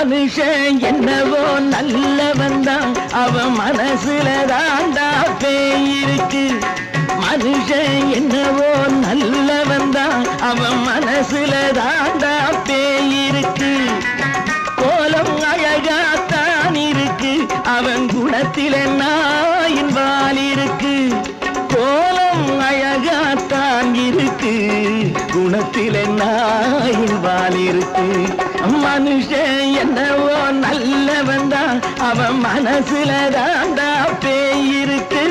மனுஷன் என்னவோ நல்லவன் தான், அவன் மனசுல தாண்டா பேய் இருக்கு. மனுஷன் என்னவோ நல்லவன் தான், அவன் மனசுல தாண்டா பேய் இருக்கு. கோலம் அழகாத்தான் இருக்கு, அவன் குணத்தில நாயின் வால் இருக்கு. கோலம் அழகாத்தான் இருக்கு, குணத்தில நாயின் வால் இருக்கு. மனுஷன் என்னவோ நல்லவன் தான், அவன் மனசுல தாண்டா பேய் இருக்கு.